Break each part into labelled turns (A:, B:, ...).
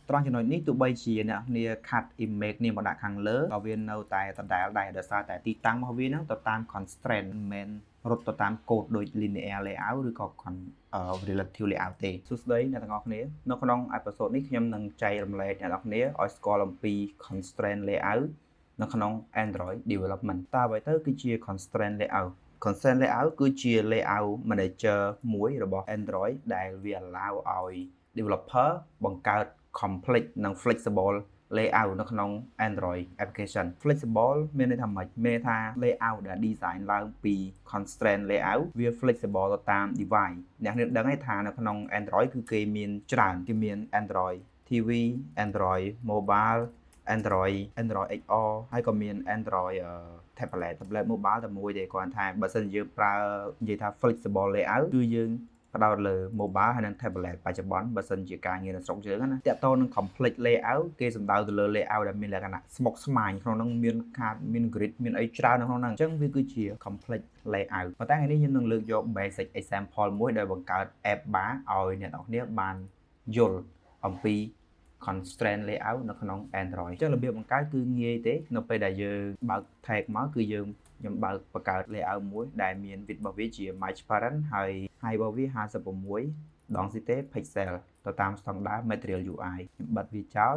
A: ត្រង់ចំណុចនេះទោះបីជាអ្នកគ្នាខាត់ image នេះមកដាក់ខាងលើក៏វានៅតែដដែលដែរដោយសារតែទីតាំងរបស់វាហ្នឹងទៅតាម constraint មិនមែនរត់ទៅតាម code ដូច linear layout ឬក៏ relative layout ទេសួស្តីអ្នកទាំងអស់គ្នានៅក្នុង episode នេះខ្ញុំនឹងចែករំលែកអ្នកទាំងអស់គ្នាឲ្យស្គាល់អំពី constraint layout នៅក្នុង Android development តើអ្វីទៅគឺជា constraint layout constraint layout គឺជា layout manager មួយរបស់ Android ដែលវា allow ឲ្យ developer បង្កើត complex និង flexible layout នៅក្នុង Android application flexible មានន័យថាម៉េចមានន័យថា layout ដែល design ឡើងពី constraint layout វា flexible ទៅតាម device អ្នកនាងដឹងថានៅក្នុង Android គឺគេមានច្រើនគេមាន Android TV Android Mobile Android XR ហើយក៏មាន Android tablet mobile តែមួយទេគ្រាន់តែបើសិនយើងប្រើនិយាយថា flexible layout គឺយើងផ្ដោតលើ mobile ហើយនិង tablet បច្ចុប្បន្នបើសិនជាការងារនៅស្រុកយើងណាតើតើនឹង complex layout គេសំដៅទៅលើ layout ដែលមានលក្ខណៈស្មុគស្មាញក្នុងនោះមានខាតមាន grid មានអីច្រើននៅក្នុងហ្នឹងអញ្ចឹងវាគឺជា complex layout ប៉ុន្តែថ្ងៃនេះខ្ញុំនឹងលើកយក basic example មួយដែលបង្កើត app bar ឲ្យអ្នកនរគ្នាបានយល់អំពី constraint layout នៅក្នុង Android អញ្ចឹងរបៀបបង្កើតគឺងាយទេនៅពេលដែលយើងបើក tag មកគឺខ្ញុំបើកបង្កើត layout មួយដែលមាន width របស់វាជា transparent ហើយ height របស់វា56 density pixel ទៅតាម standard material UI ខ្ញុំបិទវាចោល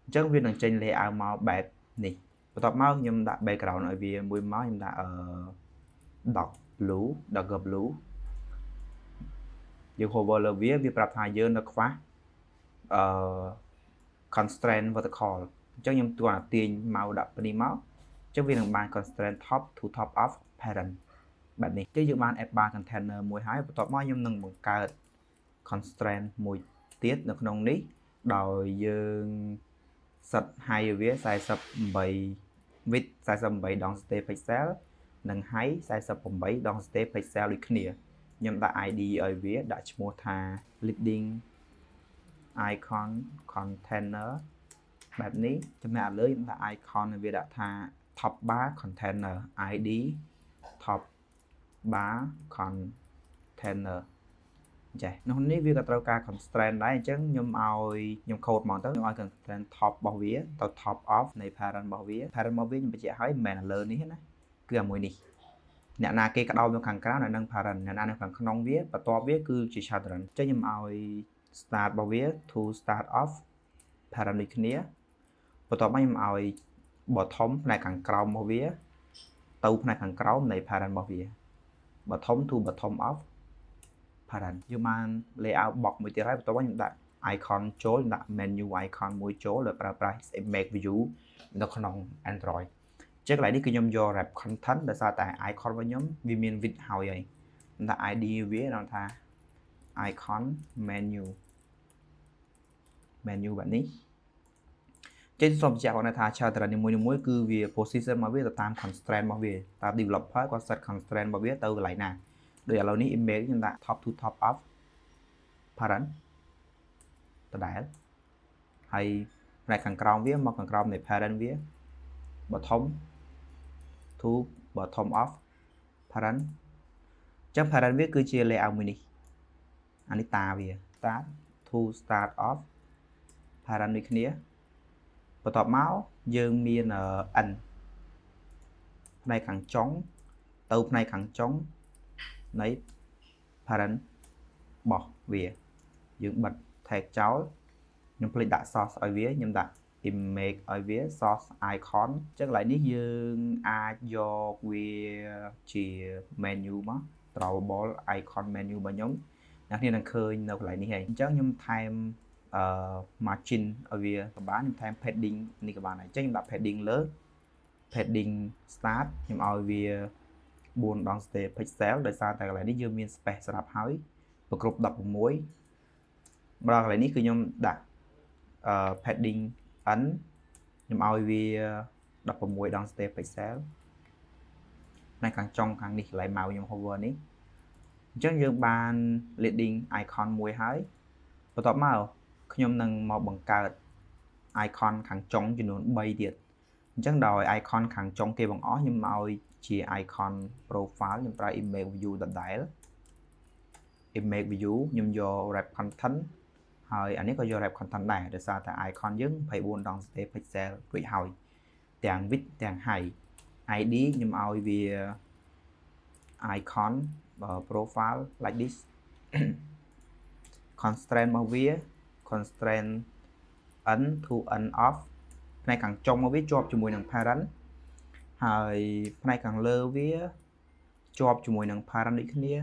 A: អញ្ចឹងវានឹងចេញ layout មកបែបនេះបន្ទាប់មកខ្ញុំដាក់ background ឲ្យវាមួយមកខ្ញុំដាក់dark blue យើង hover លើវាប្រាប់ថាយើងនៅខ្វះconstraint vertical អញ្ចឹងខ្ញុំទាញមកដាក់នេះមកអញ្ចឹងវានឹងបាន constraint top to top of parent បែបនេះគឺយើងបាន app bar container មួយហើយបន្ទាប់មកខ្ញុំនឹងបង្កើត constraint មួយទៀតនៅក្នុងនេះដោយយើង set height វា48 width 48 density pixel និង height 48 density pixel ដូចគ្នាខ្ញុំដាក់ ID ឲ្យវាដាក់ឈ្មោះថា leading icon container បែបនេះចំណែកលើខ្ញុំដាក់ icon វាដាក់ថា top bar container ID top bar container ចេះនោះនេះវាក៏ត្រូវការ constraint ដែរអញ្ចឹងខ្ញុំ code មកទៅខ្ញុំឲ្យ constraint top របស់វាទៅ top of នៃ parent របស់វាខ្ញុំបញ្ជាក់ឲ្យមិនមែនលើនេះណាគឺអាមួយនេះអ្នកណាគេក្តោបនៅខាងក្រៅនៅនឹង parent អ្នកណានៅខាងក្នុងវាបន្ទាប់វាគឺជា children អញ្ចឹងខ្ញុំឲ្យ start របស់វា to start off parent ដូចគ្នាបន្ទាប់មកខ្ញុំឲ្យ bottom ផ្នែកខាងក្រោមរបស់វាទៅផ្នែកខាងក្រោមនៃ parent របស់វា bottom to bottom of parent យើងបាន layout box មួយទៀតហើយបន្ទាប់មកខ្ញុំដាក់ icon ចូលដាក់ menu icon មួយចូលដោយប្រើប្រាស់ image view នៅក្នុង Android ចឹងកន្លែងនេះគឺខ្ញុំយក wrap content ដោយសារតែ icon របស់ខ្ញុំវាមាន width ហើយខ្ញុំដាក់ ID វាដល់ថា icon menu បែបនេះចេញសូមបញ្ជាក់គាត់ថា children នីមួយៗគឺវា position របស់វាទៅតាម constraint របស់វាតាម developer គាត់ set constraint របស់វាទៅកន្លែងណាដូចឥឡូវនេះ image ខ្ញុំដាក់ top to top of parent ដដែលហើយផ្នែកខាងក្រោមវាមកខាងក្រោមនៃ parent វា bottom to bottom of parent ចឹង parent វាគឺជា layout មួយនេះអានេះតាវា start to start of parent ដូចគ្នាបន្ទាប់មកយើងមាន n ផ្នែកខាងចុងទៅផ្នែកខាងចុងនៃ parent របស់វាយើងបិទ tag ចោលខ្ញុំភ្លេចដាក់ source ឲ្យវាខ្ញុំដាក់ image ឲ្យវា source icon ចឹងកន្លែងនេះយើងអាចយកវាជា menu មក drawable icon menu របស់ខ្ញុំអ្នកនាងនឹងឃើញនៅកន្លែងនេះហើយអញ្ចឹងខ្ញុំថែមmargin ឲ្យវាក៏បានខ្ញុំថែម padding នេះក៏បានហើយអញ្ចឹងខ្ញុំដាក់ padding លើ padding start ខ្ញុំឲ្យវា4 density pixel ដោយសារតែកន្លែងនេះយើងមាន space សម្រាប់ហើយប្រគ្រប់16ម្ដងកន្លែងនេះគឺខ្ញុំដាក់padding n ខ្ញុំឲ្យវា16 density pixel ផ្នែកខាងចុងខាងនេះកន្លែង mouse ខ្ញុំ hover នេះអញ្ចឹងយើងបាន leading icon មួយហើយបន្ទាប់មកខ្ញុំនឹងមកបង្កើត icon ខាងចុងចំនួន3ទៀតអញ្ចឹងដោយ icon ខាងចុងគេបង្អស់ខ្ញុំឲ្យជា icon profile ខ្ញុំប្រើ image view ដដែល image view ខ្ញុំយក wrap content ហើយអានេះក៏យក wrap content ដែរដោយសារតែ icon យើង24ដង state pixel រួចហើយទាំង width ទាំង height ID ខ្ញុំឲ្យវា icon profile like this constraint របស់វា constraint n to n off ផ្នែកខាងចុងរបស់វាជាប់ជាមួយនឹង parent ហើយផ្នែកខាងលើវាជាប់ជាមួយនឹង parent ដូចគ្នា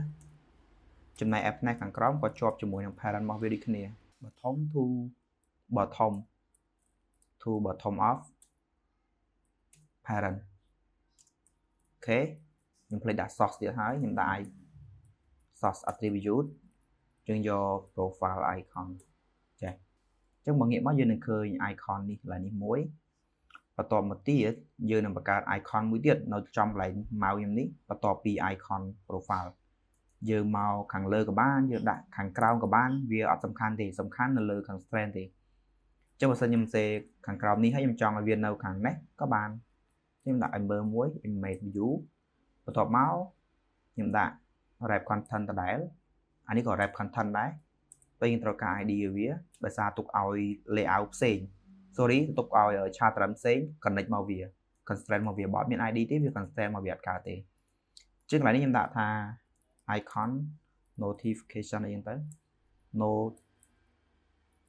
A: ចំណែកឯផ្នែកខាងក្រោមក៏ជាប់ជាមួយនឹង parent របស់វាដូចគ្នា bottom to bottom of parent អូខេខ្ញុំភ្លេចដាក់ source ទៀតហើយខ្ញុំដាក់ source attribute យើងយក profile icon ចេះអញ្ចឹងមកងាកមកយើងនឹងឃើញ icon នេះកន្លែងនេះមួយបន្ទាប់មកទៀតយើងនឹងបង្កើត icon មួយទៀតនៅចំកន្លែង mouse ខ្ញុំនេះបន្ទាប់ពី icon profile យើងមកខាងលើក៏បានយើងដាក់ខាងក្រោមក៏បានវាអត់សំខាន់ទេសំខាន់នៅលើ constraint ទេអញ្ចឹងបើសិនខ្ញុំសេខាងក្រោមនេះហើយខ្ញុំចង់ឲ្យវានៅខាងនេះក៏បានខ្ញុំដាក់ ember មួយ image view បន្ទាប់មកខ្ញុំដាក់ wrap content ដដែលអានេះក៏ wrap content ដែរពេលយើងត្រូវការ ID វាដោយសារទុកឲ្យ layout ផ្សេង sorry ទុកឲ្យ chart ផ្សេង connect មកវា constraint មកវាបើអត់មាន ID ទេវា constraint មកវាអត់កើតទេអញ្ចឹងកន្លែងនេះខ្ញុំដាក់ថា icon notification អីហ្នឹងទៅ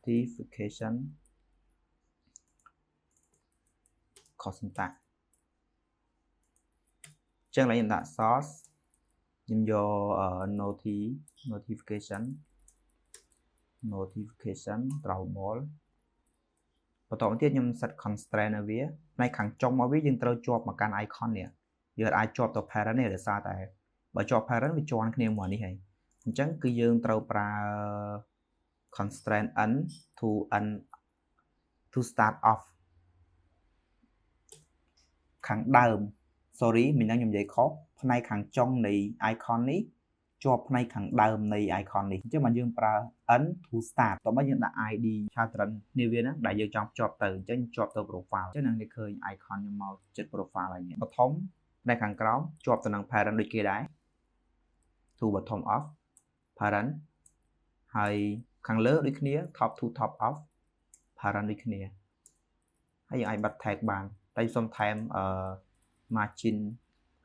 A: notification constant អញ្ចឹងកន្លែងខ្ញុំដាក់ source ខ្ញុំយក notification drawable បន្តមកទៀតខ្ញុំ set constraint ឲ្យវាផ្នែកខាងចុងមកវាយើងត្រូវជាប់មកកាន់ icon នេះយើងអាចជាប់ទៅ parent នេះដោយសារតែបើជាប់ parent វាជាន់គ្នាមកនេះហើយអញ្ចឹងគឺយើងត្រូវប្រើ constraint n to start off ខាងដើម sorry មិញខ្ញុំនិយាយខុសផ្នែកខាងចុងនៃ icon នេះជាប់ផ្នែកខាងដើមនៃ icon នេះអញ្ចឹងមកយើងប្រើ n to start តោះមកយើងដាក់ id pattern នេះវាណាដែលយើងចង់ភ្ជាប់ទៅអញ្ចឹងជាប់ទៅ profile អញ្ចឹងនឹងឃើញ icon ខ្ញុំមកចិត្ត profile ហើយនេះបឋមផ្នែកខាងក្រោមជាប់ទៅនឹង parent ដូចគេដែរ to bottom of parent ហើយខាងលើដូចគ្នា top to top of parent ដូចគ្នាហើយយើងអាចបិទ tag បានតែខ្ញុំសុំថែមmargin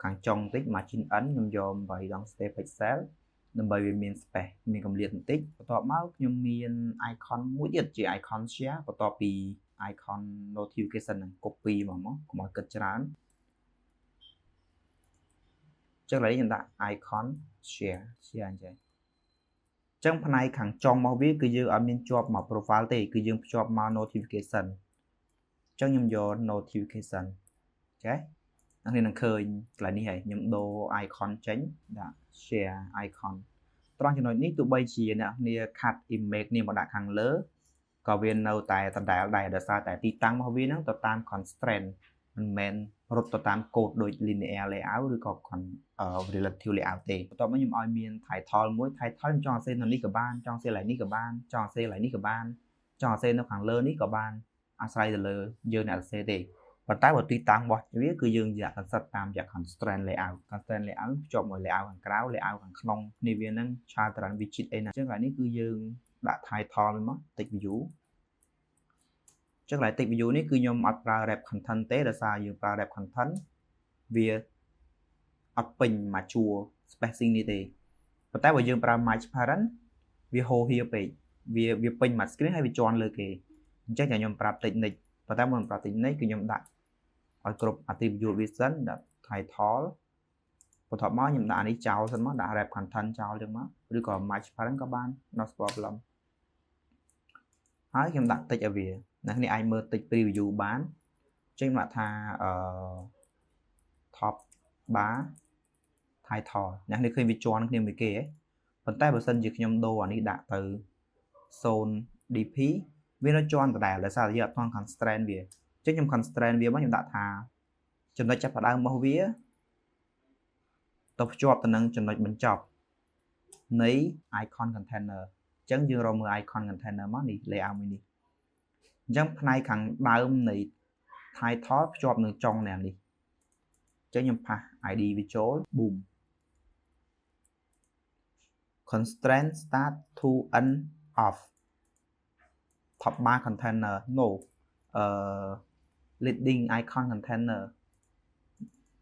A: ខាងចុងបន្តិច margin n ខ្ញុំយក8ដង step pixel ដើម្បីវាមាន space មានកម្រិតបន្តិចបន្ទាប់មកខ្ញុំមាន icon មួយទៀតជា icon share បន្ទាប់ពី icon notification នឹង copy មកកុំឲ្យគិតច្រើនចឹងឥឡូវខ្ញុំដាក់ icon share អញ្ចឹងផ្នែកខាងចុងរបស់វាគឺយើងអត់មានជាប់មក profile ទេគឺយើងភ្ជាប់មក notification អញ្ចឹងខ្ញុំយក notification ចេះអ្នកនាងនឹងឃើញកន្លែងនេះហើយខ្ញុំដូរ icon ចេញដាក់ share icon ត្រង់ចំណុចនេះទោះបីជាអ្នកនាងខាត់ image នេះមកដាក់ខាងលើក៏វានៅតែដដែលដែរដោយសារតែទីតាំងរបស់វាហ្នឹងទៅតាម constraint មិនមែនរត់ទៅតាម code ដូច linear layout ឬក៏ relative layout ទេបន្ទាប់មកខ្ញុំឲ្យមាន title មួយ title ខ្ញុំចង់ឲ្យសេនៅនេះក៏បានចង់សេកន្លែងនេះក៏បានចង់សេកន្លែងនេះក៏បានចង់ឲ្យសេនៅខាងលើនេះក៏បានអាស្រ័យទៅលើយើងអ្នកសរសេរទេប៉ុន្តែបើទីតាំងរបស់វាគឺយើងយកកសិតតាមយ៉ាង constraint layout ភ្ជាប់មួយ layout ខាងក្រៅ layout ខាងក្នុងនេះវានឹង chart វាជិតអីណាអញ្ចឹងកន្លែងនេះគឺយើងដាក់ title មក text view ចឹងកន្លែង text view នេះគឺខ្ញុំអត់ប្រើ wrap content ទេដោយសារយើងប្រើ wrap content វាអត់ពេញមកជួរ spacing នេះទេប៉ុន្តែបើយើងប្រើ match parent វាហូរហៀពេកវាពេញមួយ screen ហើយវាជាន់លើគេអញ្ចឹងខ្ញុំប្រាប់ technique ប៉ុន្តែមិនប្រាប់ technique គឺខ្ញុំដាក់ឲ្យគ្រប់ attribute វាសិនដាក់ title បន្ទាប់មកខ្ញុំដាក់នេះចោលសិនមកដាក់ wrap content ចោលចឹងមកឬក៏ match parent ក៏បាន no problem ហើយខ្ញុំដាក់ text ឲ្យវាអ្នកនេះអាចមើល text preview បានចឹងដាក់ថាtop bar title អ្នកនេះឃើញវាជាន់គ្នាមួយគេហ៎ប៉ុន្តែបើសិនជាខ្ញុំដូរអានេះដាក់ទៅ zone dp វានៅជាន់ដដែលដោយសារយើងអត់ទាន់ constraint វាចឹងខ្ញុំ constraint វាមកខ្ញុំដាក់ថាចំណុចចាប់ផ្ដើមរបស់វាទៅភ្ជាប់ទៅនឹងចំណុចបញ្ចប់នៃ icon container ចឹងយើងរកមើល icon container មកនេះ layout មួយនេះអញ្ចឹងផ្នែកខាងដើមនៃ title ភ្ជាប់នឹងចុងនេះអញ្ចឹងខ្ញុំផាស id វាចូល boom constraint start to end off top bar container no leading icon container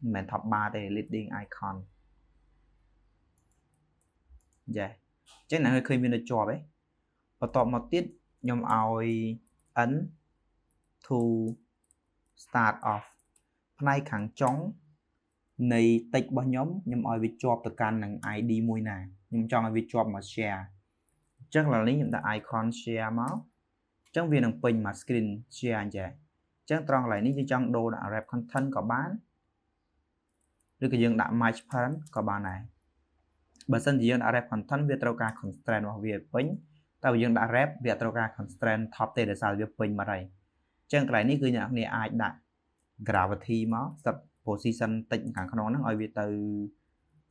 A: មិនមែន top bar ទេ leading icon យ៉ាអញ្ចឹងអ្នកឃើញមាននៅជាប់ឯងបន្ទាប់មកទៀតខ្ញុំឲ្យ n to start off ផ្នែកខាងចុងនៃតិចរបស់ខ្ញុំឲ្យវាជាប់ទៅកាន់នឹង ID មួយណាខ្ញុំចង់ឲ្យវាជាប់មក share អញ្ចឹងឥឡូវនេះខ្ញុំដាក់ icon share មកអញ្ចឹងវានឹងពេញមក screen share អញ្ចឹងត្រង់កន្លែងនេះយើងចង់ដូរដាក់ wrap content ក៏បានឬក៏យើងដាក់ match parent ក៏បានដែរបើសិនជាយើងដាក់ wrap content វាត្រូវការ constraint របស់វាពេញតែបើយើងដាក់ wrap វាត្រូវការ constraint top ទេដោយសារវាពេញមកហើយអញ្ចឹងកន្លែងនេះគឺអ្នកនរអាចដាក់ gravity មក set position តិចខាងក្នុងហ្នឹងឲ្យវាទៅ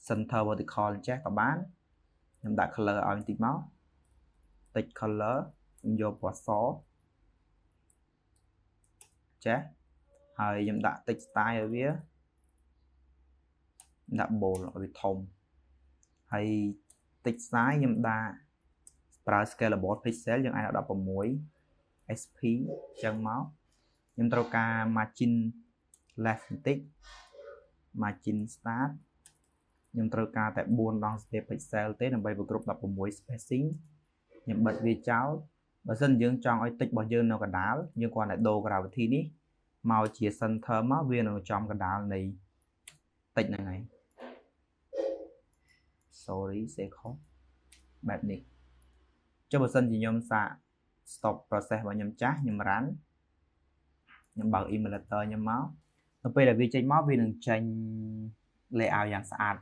A: center vertical អញ្ចឹងក៏បានខ្ញុំដាក់ color ឲ្យបន្តិចមកតិច color ខ្ញុំយកពណ៌សចេះហើយខ្ញុំដាក់តិច style ឲ្យវាដាក់ bold ឲ្យវាធំហើយតិច size ខ្ញុំដាក់ប្រើ scalable pixel យើងអាចដាក់16 sp អញ្ចឹងមកខ្ញុំត្រូវការ margin left បន្តិច margin start ខ្ញុំត្រូវការតែ4ដង step pixel ទេដើម្បីប្រគ្រប់16 spacing ខ្ញុំបិទវាចោលបើសិនយើងចង់ឲ្យតិចរបស់យើងនៅកណ្ដាលយើងគ្រាន់តែដូរ gravity នេះមកជា center មកវានៅចំកណ្ដាលនៃតិចហ្នឹងហើយ sorry សេខុសបែបនេះចុះបើសិនជាខ្ញុំសាក stop process របស់ខ្ញុំចាស់ខ្ញុំ run ខ្ញុំបើក emulator ខ្ញុំមកទៅពេលដែលវាចេញមកវានឹងចេញ layout យ៉ាងស្អាត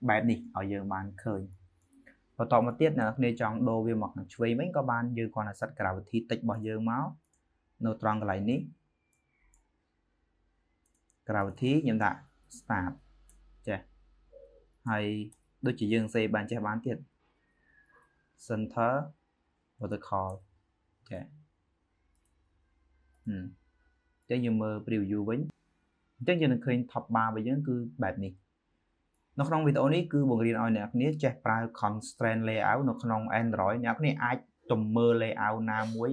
A: បែបនេះឲ្យយើងបានឃើញបន្តមកទៀតអ្នកនរចង់ដូរវាមកខាងឆ្វេងវិញក៏បានយើងគ្រាន់តែ set gravity តិចរបស់យើងមកនៅត្រង់កន្លែងនេះ gravity ខ្ញុំដាក់ start ចេះហើយដូចជាយើងសេបានចេះបានទៀត center vertical ចេះចឹងយើងមើល preview វិញអញ្ចឹងយើងនឹងឃើញ top bar របស់យើងគឺបែបនេះនៅក្នុងវីដេអូនេះគឺបង្រៀនឲ្យអ្នកគ្នាចេះប្រើ constraint layout នៅក្នុង Android អ្នកគ្នាអាចទៅមើល layout ណាមួយ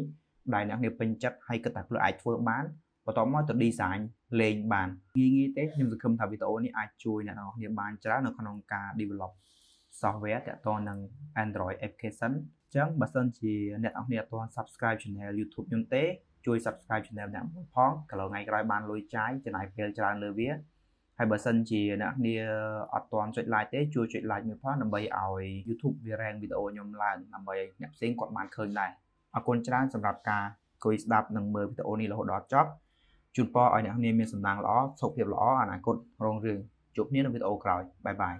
A: ដែលអ្នកគ្នាពេញចិត្តហើយគិតថាខ្លួនអាចធ្វើបានបន្តមកទៅ design លេងបានងាយទេខ្ញុំសង្ឃឹមថាវីដេអូនេះអាចជួយអ្នកនរគ្នាបានច្រើននៅក្នុងការ develop software ទាក់ទងនឹង Android application អញ្ចឹងបើសិនជាអ្នកនរគ្នាអត់ទាន់ subscribe channel YouTube ខ្ញុំទេជួយ subscribe channel អ្នកមួយផងកន្លងថ្ងៃក្រោយបានលុយចាយចំណាយពេលច្រើនលើវាហើយបើសិនជាអ្នកគ្នាអត់ទាន់ចុច like ទេជួយចុច like មួយផងដើម្បីឲ្យ YouTube វា rank វីដេអូខ្ញុំឡើងដើម្បីឲ្យអ្នកផ្សេងគាត់បានឃើញដែរអរគុណច្រើនសម្រាប់ការអង្គុយស្ដាប់និងមើលវីដេអូនេះរហូតដល់ចប់ជូនពរឲ្យអ្នកគ្នាមានសំណាងល្អសុខភាពល្អអនាគតរុងរឿងជួបគ្នានៅវីដេអូក្រោយបាយបាយ